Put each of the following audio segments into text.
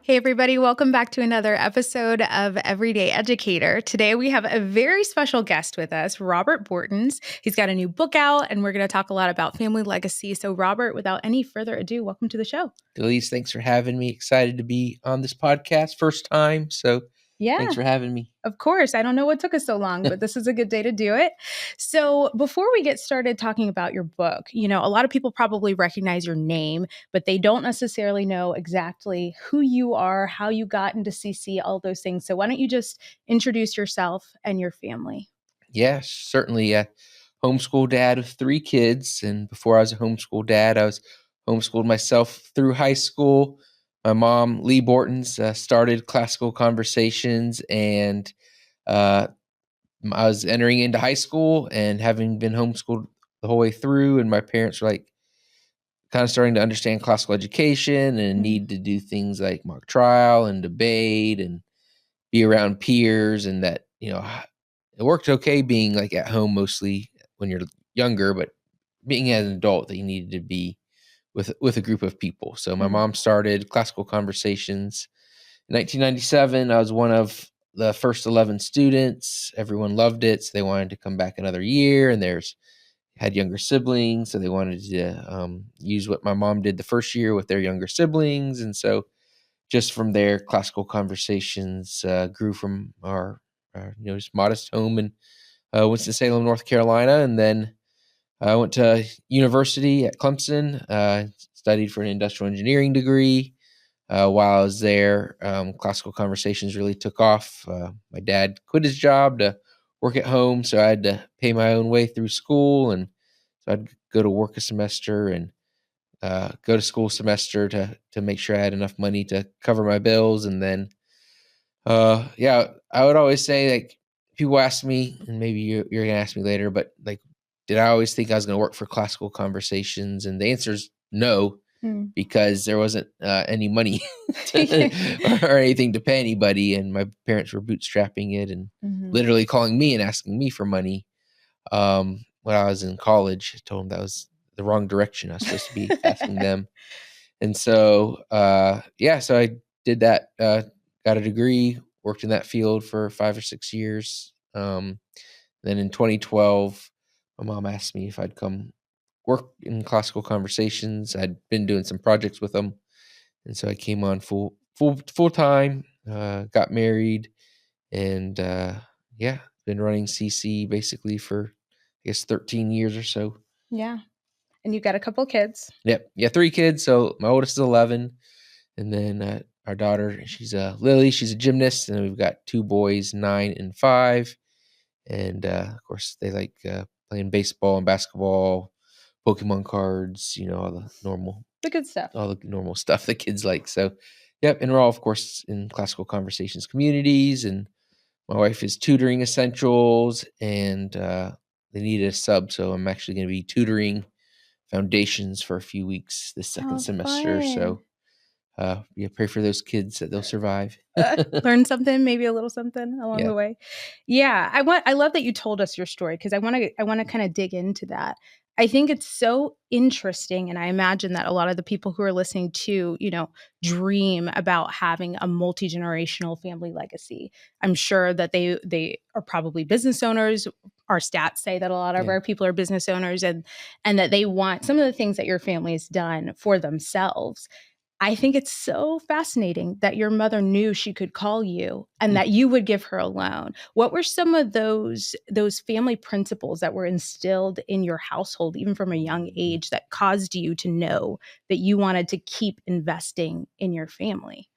Hey, everybody, welcome back to another episode of Everyday Educator. Today, we have a very special guest with us, Robert Bortins. He's got a new book out, and we're going to talk a lot about family legacy. So, Robert, without any further ado, welcome to the show. Delise, thanks for having me. Excited to be on this podcast. First time, so thanks for having me. Of course. I don't know what took us so long, but this is a good day to do it. So, before we get started talking about your book, a lot of people probably recognize your name, but they don't necessarily know exactly who you are, how you got into CC, all those things. So, why don't you just introduce yourself and your family? Yeah, certainly. Homeschool dad of 3 kids. And before I was a homeschool dad, I was homeschooled myself through high school. My mom, Lee Bortins, started Classical Conversations, and I was entering into high school and having been homeschooled the whole way through. And my parents were like kind of starting to understand classical education and need to do things like mock trial and debate and be around peers, and that, it worked okay being like at home mostly when you're younger, but being as an adult that you needed to be with a group of people. So my mom started Classical Conversations in 1997. I was one of the first 11 students. Everyone loved it, so they wanted to come back another year, and had younger siblings, so they wanted to use what my mom did the first year with their younger siblings. And so just from there, Classical Conversations grew from our just modest home in Winston-Salem, North Carolina. And then I went to university at Clemson, studied for an industrial engineering degree. While I was there, Classical Conversations really took off. My dad quit his job to work at home, so I had to pay my own way through school. And so I'd go to work a semester and go to school semester to make sure I had enough money to cover my bills. And then, I would always say, like, people ask me, and maybe you're gonna ask me later, but like, did I always think I was gonna work for Classical Conversations? And the answer is no, because there wasn't any money or anything to pay anybody, and my parents were bootstrapping it and literally calling me and asking me for money. When I was in college, I told them that was the wrong direction. I was supposed to be asking them. And so, so I did that, got a degree, worked in that field for 5 or 6 years. Then in 2012, my mom asked me if I'd come work in Classical Conversations. I'd been doing some projects with them, and so I came on full time. Got married, and been running CC basically for, I guess, 13 years or so. Yeah. And you got a couple kids. Yep. Yeah, 3 kids. So my oldest is 11. And then our daughter, she's Lily. She's a gymnast. And then we've got 2 boys, 9 and 5. And of course, they like playing baseball and basketball, Pokemon cards, The good stuff. all the normal stuff that kids like. So, yep. And we're all, of course, in Classical Conversations communities. And my wife is tutoring essentials, and they needed a sub. So I'm actually going to be tutoring foundations for a few weeks this second semester. Fun. So pray for those kids that they'll survive. Learn something, maybe a little something along the way. Yeah, I love that you told us your story, because I want to kind of dig into that. I think it's so interesting, and I imagine that a lot of the people who are listening to, dream about having a multi-generational family legacy. I'm sure that they are probably business owners. Our stats say that a lot of our people are business owners, and that they want some of the things that your family has done for themselves. I think it's so fascinating that your mother knew she could call you and that you would give her a loan. What were some of those family principles that were instilled in your household, even from a young age, that caused you to know that you wanted to keep investing in your family?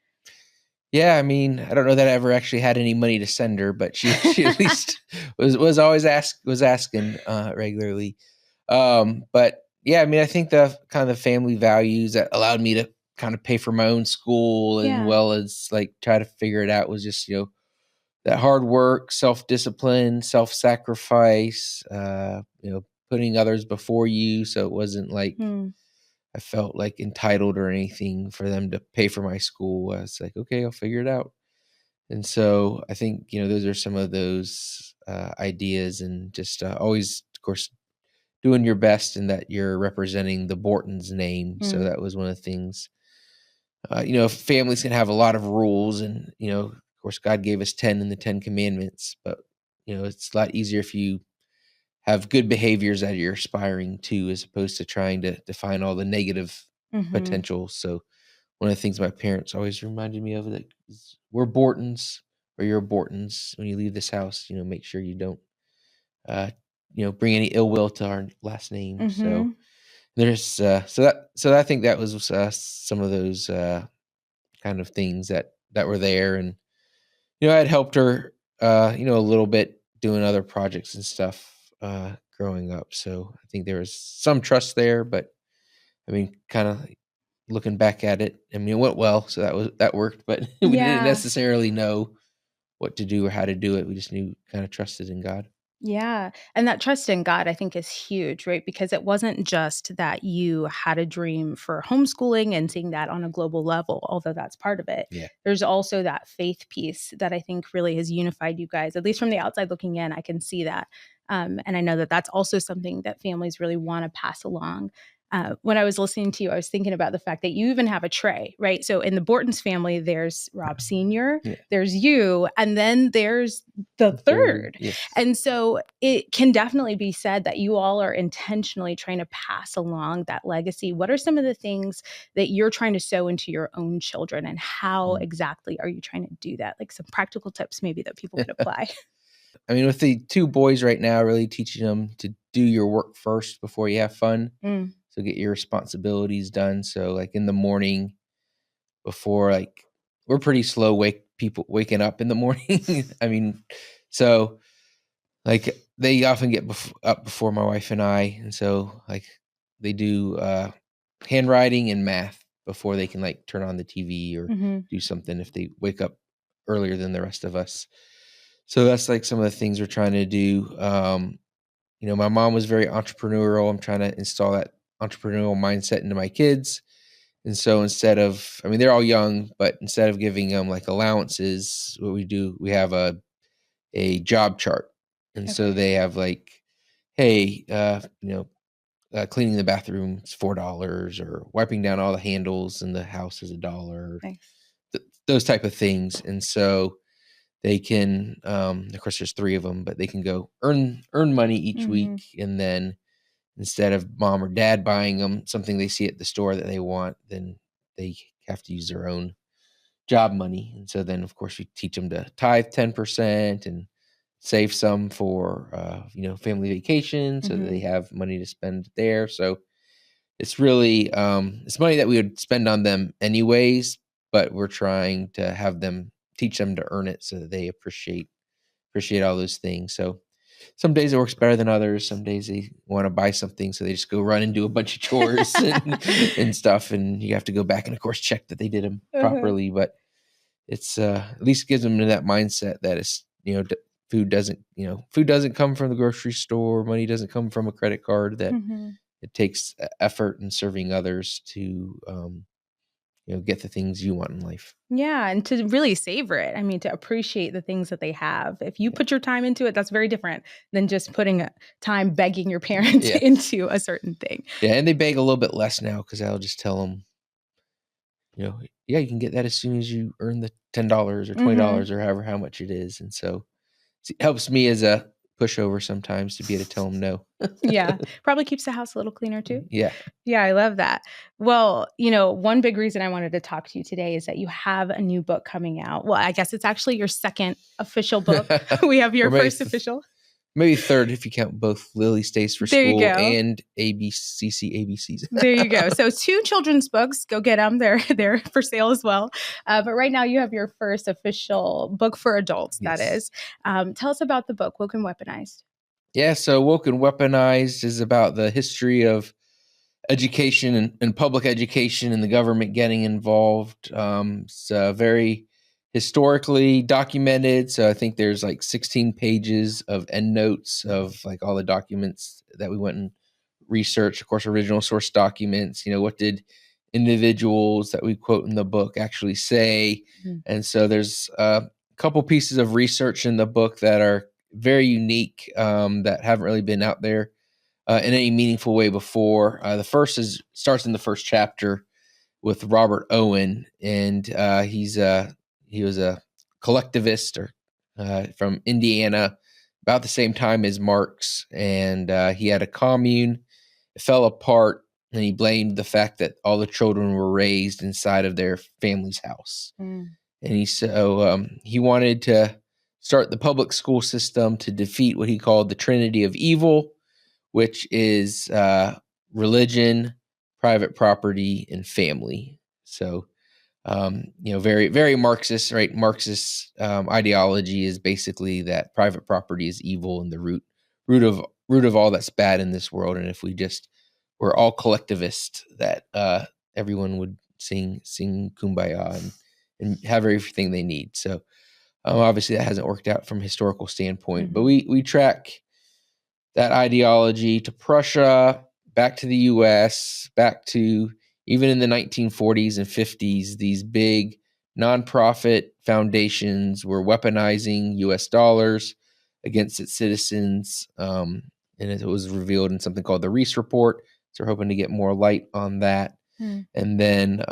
Yeah, I mean, I don't know that I ever actually had any money to send her, but she at least was always asking regularly. But yeah, I mean, I think the kind of family values that allowed me to kind of pay for my own school, and well as like try to figure it out, was just, that hard work, self-discipline, self-sacrifice, putting others before you. So it wasn't like I felt like entitled or anything for them to pay for my school. I was like, okay, I'll figure it out. And so I think, those are some of those ideas, and just always, of course, doing your best and that you're representing the Bortins name. So that was one of the things. families can have a lot of rules, and, of course, God gave us 10 in the 10 commandments, but, it's a lot easier if you have good behaviors that you're aspiring to, as opposed to trying to define all the negative Mm-hmm. potential. So one of the things my parents always reminded me of, that is, we're Bortins, or you're Bortins. When you leave this house, make sure you don't, uh, bring any ill will to our last name. Mm-hmm. So there's, so I think that was some of those kind of things that were there, and I had helped her, a little bit doing other projects and stuff growing up. So I think there was some trust there, but I mean, kind of looking back at it, I mean, it went well, so that worked, but we didn't Yeah. necessarily know what to do or how to do it. We just knew, kind of trusted in God. Yeah. And that trust in God, I think, is huge, right? Because it wasn't just that you had a dream for homeschooling and seeing that on a global level, although that's part of it. Yeah. There's also that faith piece that I think really has unified you guys. At least from the outside looking in, I can see that. And I know that that's also something that families really want to pass along. When I was listening to you, I was thinking about the fact that you even have a tray, right? So in the Bortons family, there's Rob Sr., Yeah. there's you, and then there's the third. Yes. And so it can definitely be said that you all are intentionally trying to pass along that legacy. What are some of the things that you're trying to sow into your own children, and how exactly are you trying to do that? Like some practical tips maybe that people could apply. I mean, with the two boys right now, really teaching them to do your work first before you have fun. So get your responsibilities done. So like in the morning, before, like, we're pretty slow waking up in the morning. I mean, so like they often get up before my wife and I, and so like they do handwriting and math before they can like turn on the TV or do something, if they wake up earlier than the rest of us. So that's like some of the things we're trying to do. My mom was very entrepreneurial. I'm trying to install that entrepreneurial mindset into my kids. And so instead of, I mean, they're all young, but instead of giving them like allowances, what we do, we have a job chart. And so they have like, hey, cleaning the bathroom is $4, or wiping down all the handles in the house is $1. Nice. Those type of things. And so they can, of course, there's 3 of them, but they can go earn money each week, and then instead of mom or dad buying them something they see at the store that they want, then they have to use their own job money. And so then, of course, we teach them to tithe 10% and save some for, family vacation, so that they have money to spend there. So it's really, it's money that we would spend on them anyways, but we're trying to teach them to earn it, so that they appreciate all those things. So some days it works better than others. Some days they want to buy something, so they just go run and do a bunch of chores and stuff, and you have to go back and, of course, check that they did them properly. But it's at least gives them that mindset that it's, food doesn't come from the grocery store. Money doesn't come from a credit card. That it takes effort in serving others to get the things you want in life. Yeah, and to really savor it. I mean, to appreciate the things that they have. If you put your time into it, that's very different than just putting time begging your parents into a certain thing. Yeah, and they beg a little bit less now, because I'll just tell them, you can get that as soon as you earn the $10 or $20 or however how much it is. And so it helps me as a pushover sometimes to be able to tell them no. Yeah, probably keeps the house a little cleaner too. Yeah. Yeah, I love that. Well, one big reason I wanted to talk to you today is that you have a new book coming out. Well, I guess it's actually your second official book. We have your first official. Maybe third if you count both Lily Stays for There you School go. and ABCs. There you go. So 2 children's books. Go get them. They're for sale as well. But right now you have your first official book for adults, that is. Tell us about the book, Woke and Weaponized. Yeah, so Woke and Weaponized is about the history of education and public education and the government getting involved. It's very historically documented. So I think there's like 16 pages of endnotes of like all the documents that we went and researched. Of course, original source documents, what did individuals that we quote in the book actually say? And so there's a couple pieces of research in the book that are very unique, that haven't really been out there in any meaningful way before. The first starts in the first chapter with Robert Owen, and he was a collectivist from Indiana, about the same time as Marx, and he had a commune. It fell apart, and he blamed the fact that all the children were raised inside of their family's house. And he wanted to start the public school system to defeat what he called the Trinity of Evil, which is religion, private property, and family. So, very, very Marxist, right? Marxist ideology is basically that private property is evil and the root of all that's bad in this world. And if we're all collectivist, that everyone would sing Kumbaya and have everything they need. So obviously that hasn't worked out from a historical standpoint, but we track that ideology to Prussia, back to the US, back to even in the 1940s and 50s, these big nonprofit foundations were weaponizing US dollars against its citizens. And it was revealed in something called the Reese Report. So we're hoping to get more light on that. And then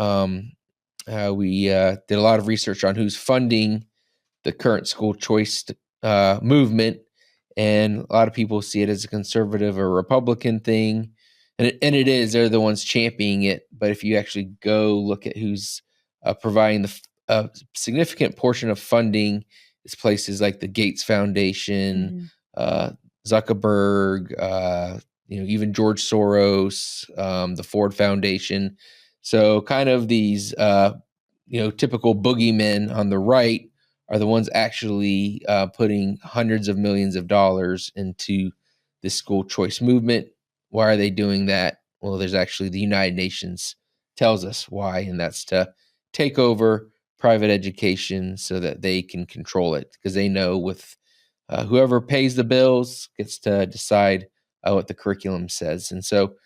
we did a lot of research on who's funding the current school choice movement. And a lot of people see it as a conservative or Republican thing. And it is. They're the ones championing it. But if you actually go look at who's providing a significant portion of funding, it's places like the Gates Foundation, Zuckerberg, even George Soros, the Ford Foundation. So kind of these, typical boogeymen on the right are the ones actually putting hundreds of millions of dollars into this school choice movement. Why are they doing that? Well, there's actually the United Nations tells us why, and that's to take over private education so that they can control it, because they know with whoever pays the bills gets to decide what the curriculum says. And so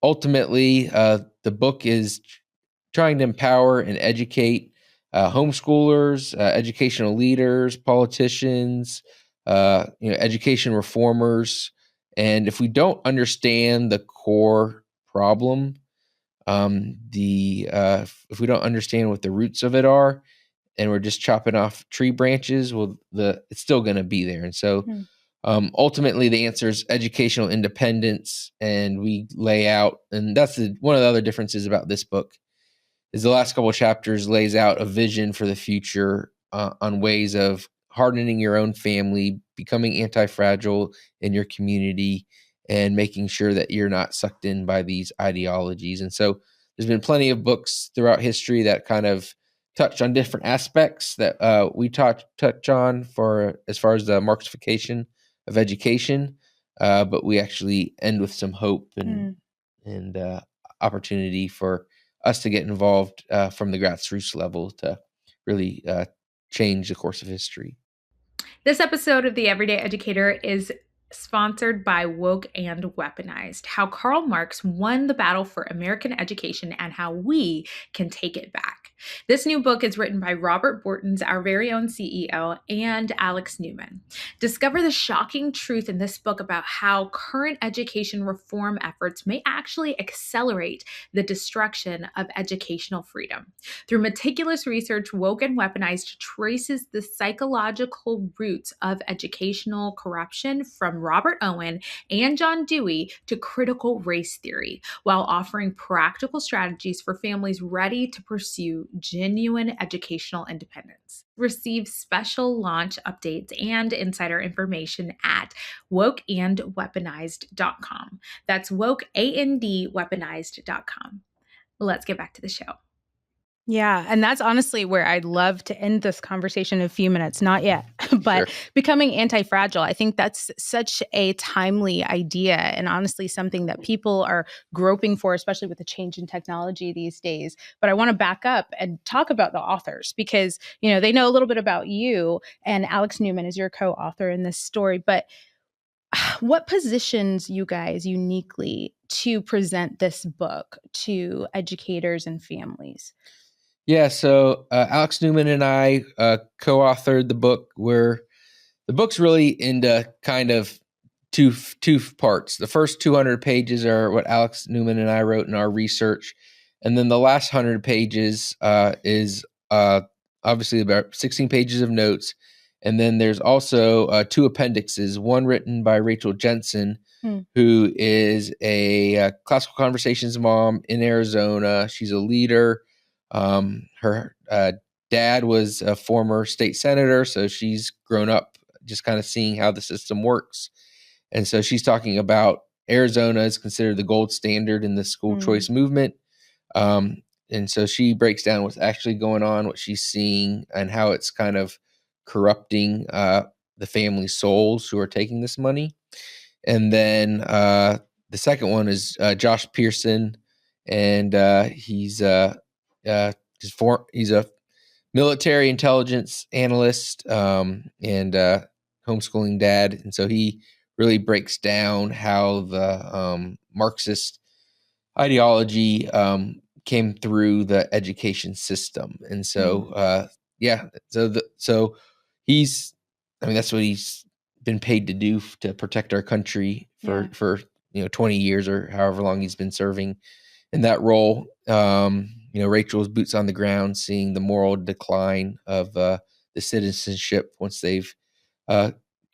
ultimately, the book is trying to empower and educate homeschoolers, educational leaders, politicians, education reformers. And if we don't understand the core problem, if we don't understand what the roots of it are, and we're just chopping off tree branches, well, it's still going to be there. And so ultimately the answer is educational independence. And we lay out, and that's one of the other differences about this book, is the last couple of chapters lays out a vision for the future on ways of hardening your own family, becoming anti-fragile in your community, and making sure that you're not sucked in by these ideologies. And so there's been plenty of books throughout history that kind of touch on different aspects that we touch on as far as the Marxification of education, but we actually end with some hope and opportunity for us to get involved from the grassroots level to really change the course of history. This episode of The Everyday Educator is sponsored by Woke and Weaponized, how Karl Marx won the battle for American education and how we can take it back. This new book is written by Robert Bortins, our very own CEO, and Alex Newman. Discover the shocking truth in this book about how current education reform efforts may actually accelerate the destruction of educational freedom. Through meticulous research, Woke and Weaponized traces the psychological roots of educational corruption from Robert Owen and John Dewey to critical race theory, while offering practical strategies for families ready to pursue genuine educational independence. Receive special launch updates and insider information at wokeandweaponized.com. That's wokeandweaponized.com. Let's get back to the show. Yeah. And that's honestly where I'd love to end this conversation in a few minutes. Not yet, but becoming anti-fragile. I think that's such a timely idea and honestly something that people are groping for, especially with the change in technology these days. But I want to back up and talk about the authors because, they know a little bit about you, and Alex Newman is your co-author in this story. But what positions you guys uniquely to present this book to educators and families? Yeah, so Alex Newman and I co-authored the book, where the book's really into kind of two parts. The first 200 pages are what Alex Newman and I wrote in our research, And then the last 100 pages is obviously about 16 pages of notes. And then there's also 2 appendixes, one written by Rachel Jensen, who is a classical conversations mom in Arizona. She's a leader. Her dad was a former state senator, so she's grown up just kind of seeing how the system works. And so she's talking about Arizona is considered the gold standard in the school choice movement. And so she breaks down what's actually going on, what she's seeing, and how it's kind of corrupting the family souls who are taking this money. And then the second one is Josh Pearson, and he's a military intelligence analyst and homeschooling dad. And so he really breaks down how the Marxist ideology came through the education system. And so, so he's, I mean, that's what he's been paid to do, to protect our country for 20 years or however long he's been serving in that role. Rachel's boots on the ground, seeing the moral decline of the citizenship once they've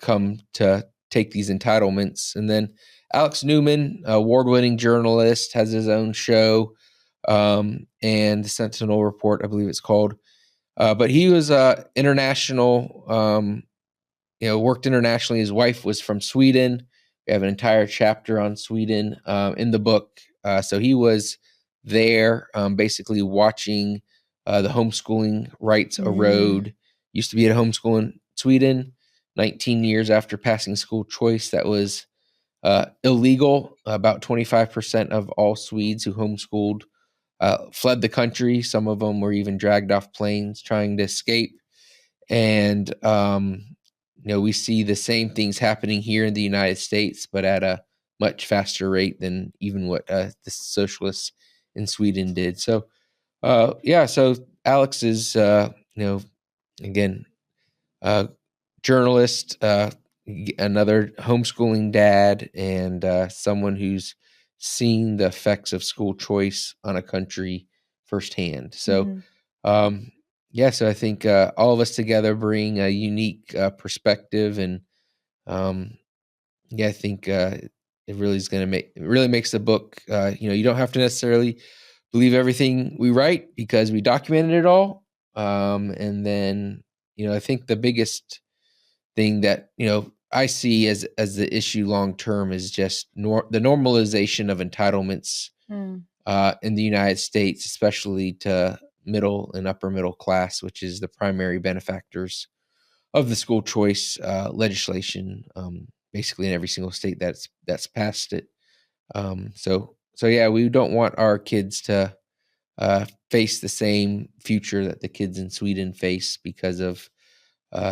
come to take these entitlements. And then Alex Newman, award-winning journalist, has his own show, and the Sentinel Report, I believe it's called. But he was international, worked internationally. His wife was from Sweden. We have an entire chapter on Sweden in the book. So he was there basically watching the homeschooling rights erode. Used to be at a homeschool in Sweden. 19 years after passing school choice, that was illegal. About 25% of all Swedes who homeschooled fled the country. Some of them were even dragged off planes trying to escape. And, we see the same things happening here in the United States, but at a much faster rate than even what the socialists in Sweden did. So, so Alex is, again, journalist, another homeschooling dad, and someone who's seen the effects of school choice on a country firsthand. So, so I think all of us together bring a unique perspective, and I think it really is going to it really makes the book. You don't have to necessarily believe everything we write because we documented it all. And then, I think the biggest thing that, I see as the issue long term is just the normalization of entitlements in the United States, especially to middle and upper middle class, which is the primary benefactors of the school choice legislation, basically in every single state that's passed it. So we don't want our kids to face the same future that the kids in Sweden face because of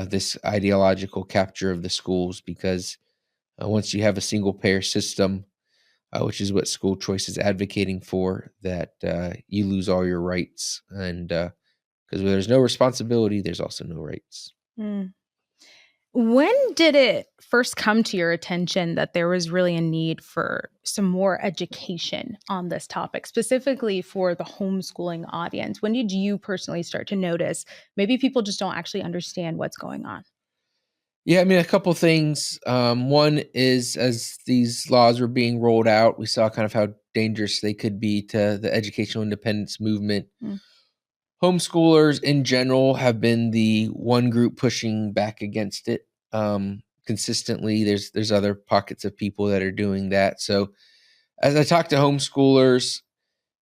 this ideological capture of the schools, because once you have a single payer system, which is what school choice is advocating for, that you lose all your rights. And because where there's no responsibility, there's also no rights. When did it first come to your attention that there was really a need for some more education on this topic, specifically for the homeschooling audience? When did you personally start to notice maybe people just don't actually understand what's going on? Yeah, I mean, a couple things. One is, as these laws were being rolled out, we saw kind of how dangerous they could be to the educational independence movement. Homeschoolers in general have been the one group pushing back against it consistently. There's other pockets of people that are doing that. So as I talk to homeschoolers,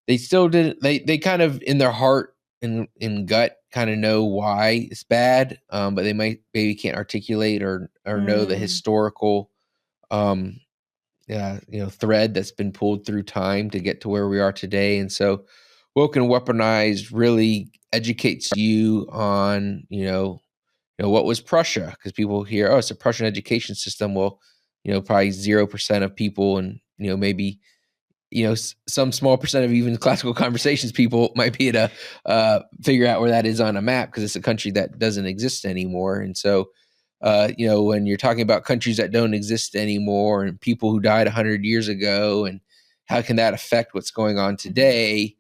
they still didn't, they kind of in their heart and in gut kind of know why it's bad, but they maybe can't articulate or know the historical thread that's been pulled through time to get to where we are today. And so Woke and Weaponized really educates you on, what was Prussia, because people hear, oh, it's a Prussian education system. Well, probably 0% of people, and, maybe, some small percent of even classical conversations people might be able to figure out where that is on a map, because it's a country that doesn't exist anymore. And so, when you're talking about countries that don't exist anymore and people who died 100 years ago, and how can that affect what's going on today?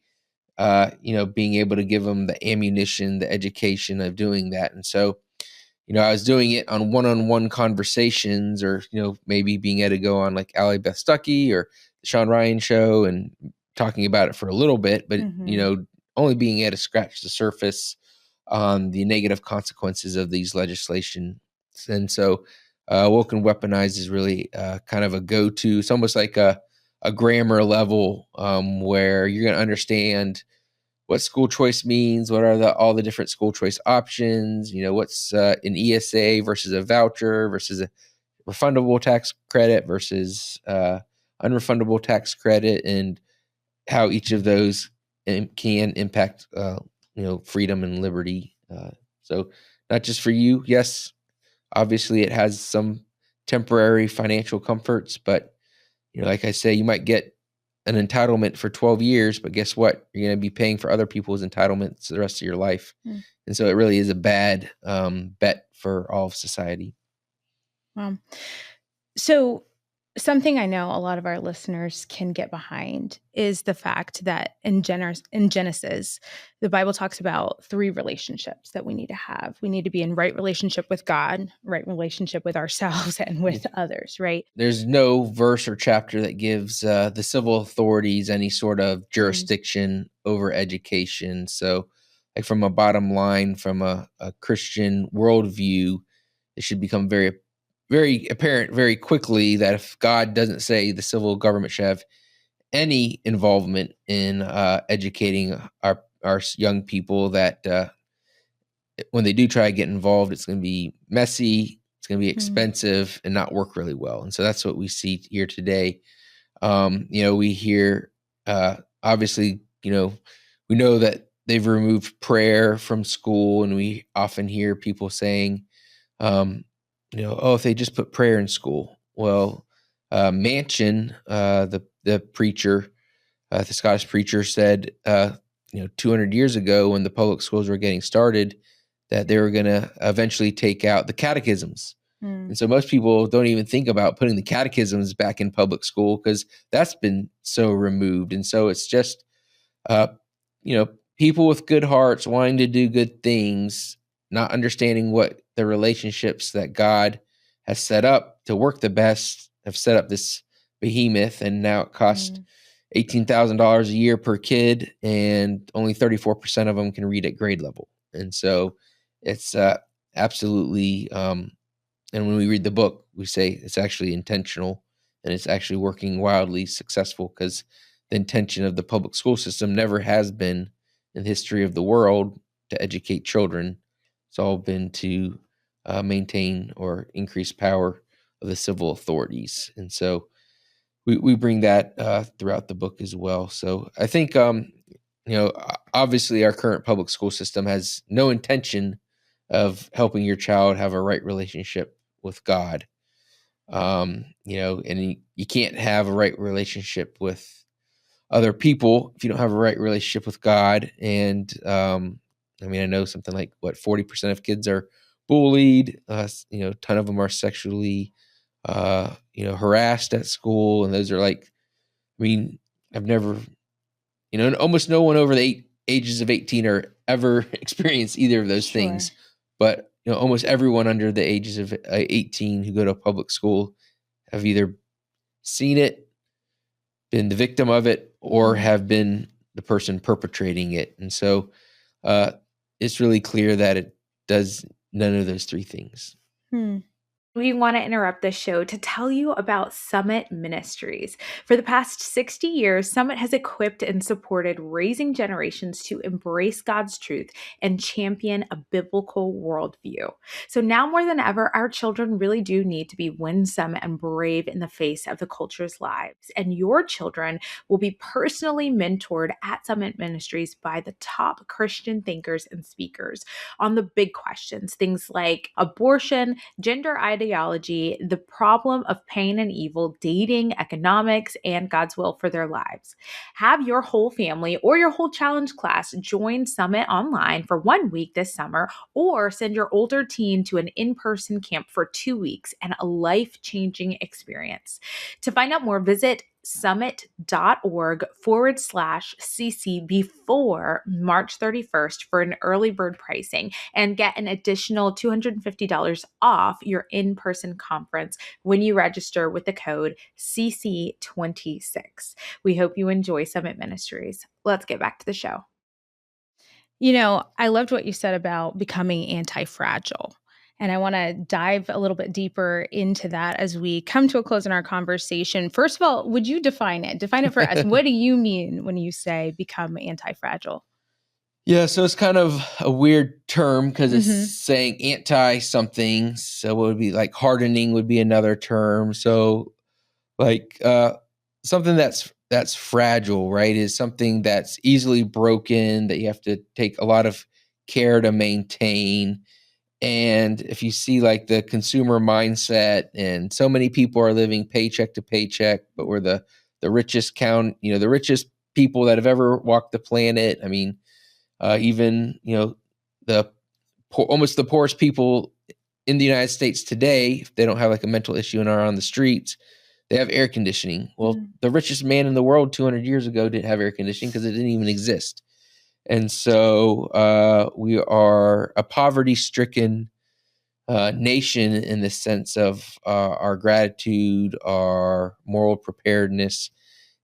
being able to give them the ammunition, the education of doing that. And so, I was doing it on one-on-one conversations, or, maybe being able to go on like Allie Beth Stuckey or the Sean Ryan show and talking about it for a little bit, but, only being able to scratch the surface on the negative consequences of these legislation. And so Woke and Weaponized is really kind of a go-to. It's almost like a grammar level where you're going to understand what school choice means, what are all the different school choice options, what's an ESA versus a voucher versus a refundable tax credit versus unrefundable tax credit, and how each of those can impact, freedom and liberty. So not just for you. Yes, obviously it has some temporary financial comforts, but, like I say, you might get an entitlement for 12 years, but guess what? You're going to be paying for other people's entitlements the rest of your life. And so it really is a bad bet for all of society. So something I know a lot of our listeners can get behind is the fact that in Genesis, the Bible talks about 3 relationships that we need to have. We need to be in right relationship with God, right relationship with ourselves, and with others, right? There's no verse or chapter that gives the civil authorities any sort of jurisdiction over education. So, like, from a bottom line, from a Christian worldview, it should become very, very apparent very quickly that if God doesn't say the civil government should have any involvement in educating our young people, that when they do try to get involved, it's going to be messy, it's going to be expensive, and not work really well. And so that's what we see here today. We hear, obviously, we know that they've removed prayer from school, and we often hear people saying, if they just put prayer in school. Well, Mansion, the preacher, the Scottish preacher, said, 200 years ago when the public schools were getting started, that they were going to eventually take out the catechisms. And so most people don't even think about putting the catechisms back in public school because that's been so removed. And so it's just, people with good hearts wanting to do good things, not understanding what the relationships that God has set up to work the best, have set up this behemoth, and now it costs $18,000 a year per kid, and only 34% of them can read at grade level. And so it's absolutely, and when we read the book, we say it's actually intentional, and it's actually working wildly successful, because the intention of the public school system never has been in the history of the world to educate children. It's all been to maintain or increase power of the civil authorities. And so we bring that throughout the book as well. So I think, obviously our current public school system has no intention of helping your child have a right relationship with God. And you can't have a right relationship with other people if you don't have a right relationship with God. And I know something like 40% of kids are bullied. A ton of them are sexually harassed at school, and those are I've never, almost no one over the ages of 18 are ever experienced either of those things. But almost everyone under the ages of 18 who go to public school have either seen it, been the victim of it, or have been the person perpetrating it. And so it's really clear that it does none of those 3 things. We want to interrupt this show to tell you about Summit Ministries. For the past 60 years, Summit has equipped and supported raising generations to embrace God's truth and champion a biblical worldview. So now more than ever, our children really do need to be winsome and brave in the face of the culture's lives. And your children will be personally mentored at Summit Ministries by the top Christian thinkers and speakers on the big questions, things like abortion, gender ideology, the problem of pain and evil, dating, economics, and God's will for their lives. Have your whole family or your whole challenge class join Summit online for 1 week this summer, or send your older teen to an in-person camp for 2 weeks and a life-changing experience. To find out more, visit summit.org/CC before March 31st for an early bird pricing and get an additional $250 off your in-person conference when you register with the code CC26. We hope you enjoy Summit Ministries. Let's get back to the show. I loved what you said about becoming anti-fragile. And I want to dive a little bit deeper into that as we come to a close in our conversation. First of all, would you define it? Define it for us. What do you mean when you say become anti-fragile? Yeah, so it's kind of a weird term because it's saying anti something. So it would be like hardening would be another term. So like something that's fragile, right, is something that's easily broken, that you have to take a lot of care to maintain. And if you see like the consumer mindset, and so many people are living paycheck to paycheck, but we're the richest the richest people that have ever walked the planet. I mean, even the almost the poorest people in the United States today, if they don't have like a mental issue and are on the streets, they have air conditioning. Well, the richest man in the world 200 years ago didn't have air conditioning because it didn't even exist. And so we are a poverty-stricken nation in the sense of our gratitude, our moral preparedness.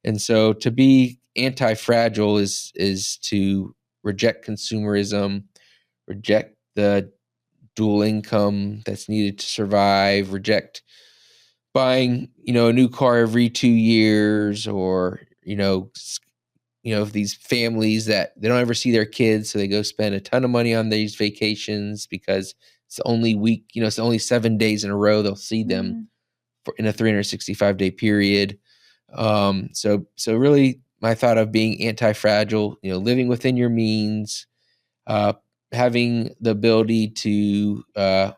And so to be anti-fragile is to reject consumerism, reject the dual income that's needed to survive, reject buying, a new car every 2 years, or, these families that they don't ever see their kids, so they go spend a ton of money on these vacations because it's the only week, it's only 7 days in a row they'll see them in a 365-day period. So really my thought of being anti-fragile, living within your means, having the ability to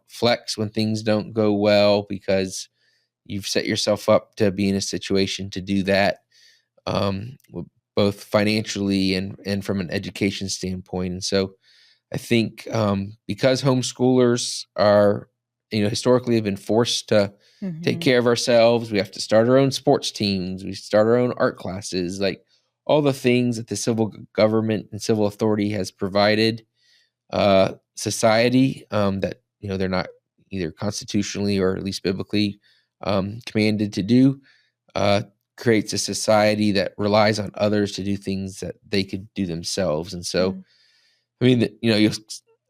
flex when things don't go well because you've set yourself up to be in a situation to do that, both financially and from an education standpoint. And so I think because homeschoolers are, historically have been forced to take care of ourselves, we have to start our own sports teams, we start our own art classes, like all the things that the civil government and civil authority has provided society that, they're not either constitutionally or at least biblically commanded to do, creates a society that relies on others to do things that they could do themselves. And so, I mean, you'll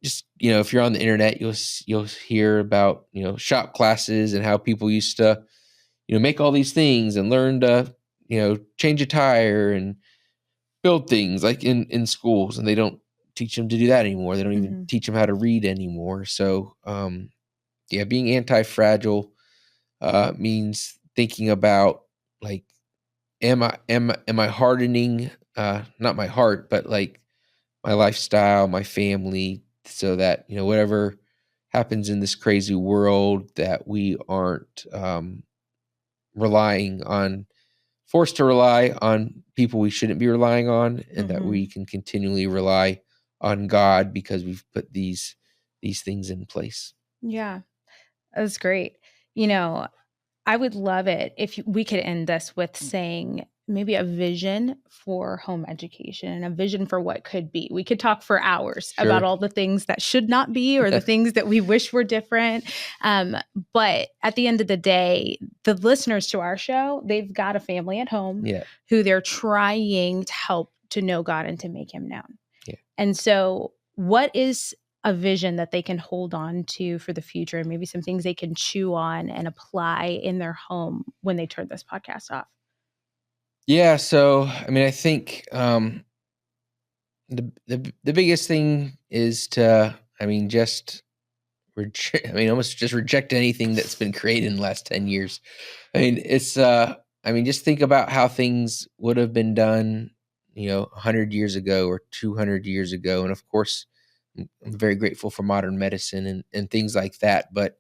just, if you're on the internet, you'll hear about, shop classes and how people used to, make all these things and learn to, change a tire and build things like in schools, and they don't teach them to do that anymore. They don't even teach them how to read anymore. So, being anti-fragile means thinking about like, am I hardening not my heart, but like my lifestyle, my family, so that whatever happens in this crazy world, that we aren't forced to rely on people we shouldn't be relying on, and that we can continually rely on God because we've put these things in place. Yeah, that's great. I would love it if we could end this with saying maybe a vision for home education and a vision for what could be. We could talk for hours about all the things that should not be or the things that we wish were different. But at the end of the day, the listeners to our show, they've got a family at home who they're trying to help to know God and to make him known. Yeah. And so what is a vision that they can hold on to for the future, and maybe some things they can chew on and apply in their home when they turn this podcast off? Yeah. So, I mean, I think the biggest thing is to, almost just reject anything that's been created in the last 10 years. I mean, it's, just think about how things would have been done, 100 years ago or 200 years ago. And of course, I'm very grateful for modern medicine and things like that. But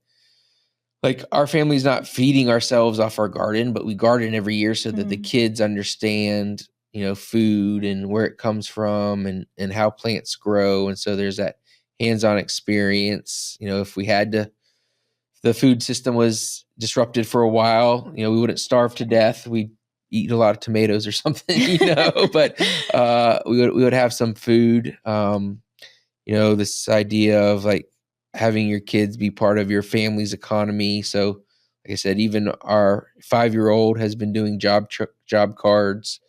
like, our family's not feeding ourselves off our garden, but we garden every year so that the kids understand, food and where it comes from and how plants grow. And so there's that hands-on experience. If the food system was disrupted for a while, we wouldn't starve to death. We'd eat a lot of tomatoes or something, but we would have some food. This idea of like having your kids be part of your family's economy. So like I said, even our 5-year-old has been doing job cards,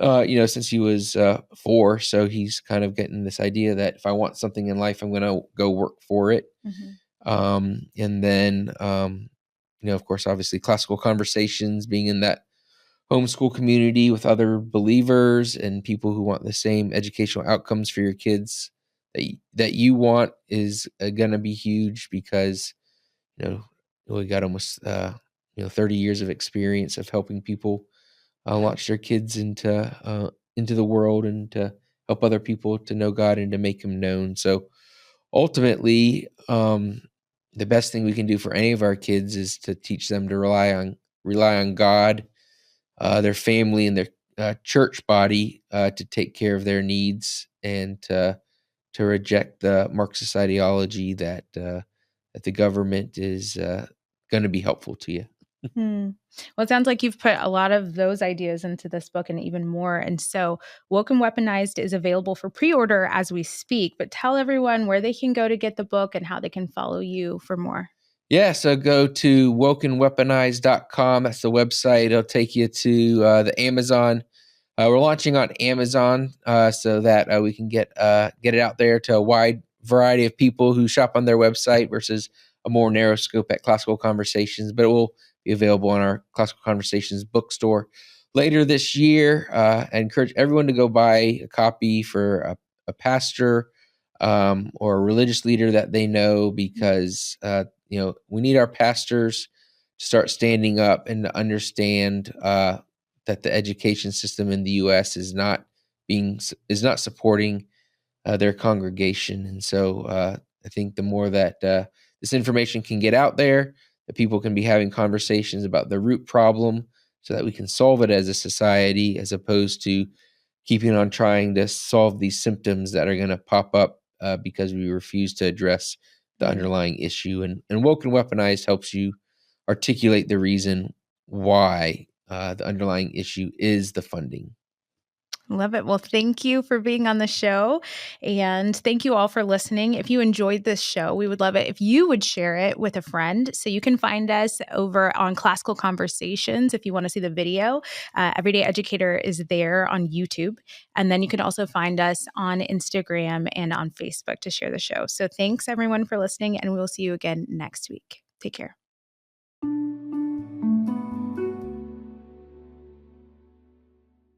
since he was 4. So he's kind of getting this idea that if I want something in life, I'm going to go work for it. And then, of course, obviously classical conversations, being in that homeschool community with other believers and people who want the same educational outcomes for your kids that you want is going to be huge, because, we got almost, 30 years of experience of helping people launch their kids into the world and to help other people to know God and to make him known. So ultimately, the best thing we can do for any of our kids is to teach them to rely on God, their family, and their church body to take care of their needs, and to reject the Marxist ideology that the government is going to be helpful to you. Well, it sounds like you've put a lot of those ideas into this book and even more. And so Woke and Weaponized is available for pre-order as we speak, but tell everyone where they can go to get the book and how they can follow you for more. Yeah, so go to wokeandweaponized.com. That's the website. It'll take you to the Amazon. We're launching on Amazon so that we can get it out there to a wide variety of people who shop on their website versus a more narrow scope at Classical Conversations. But it will be available on our Classical Conversations bookstore later this year. I encourage everyone to go buy a copy for a pastor or a religious leader that they know, because we need our pastors to start standing up and to understand that the education system in the U.S. is not supporting their congregation. And so I think the more that this information can get out there, that people can be having conversations about the root problem so that we can solve it as a society, as opposed to keeping on trying to solve these symptoms that are going to pop up because we refuse to address the underlying issue. And Woke and Weaponized helps you articulate the reason why the underlying issue is the funding. Love it. Well, thank you for being on the show. And thank you all for listening. If you enjoyed this show, we would love it if you would share it with a friend. So you can find us over on Classical Conversations if you want to see the video. Everyday Educator is there on YouTube. And then you can also find us on Instagram and on Facebook to share the show. So thanks everyone for listening, and we'll see you again next week. Take care.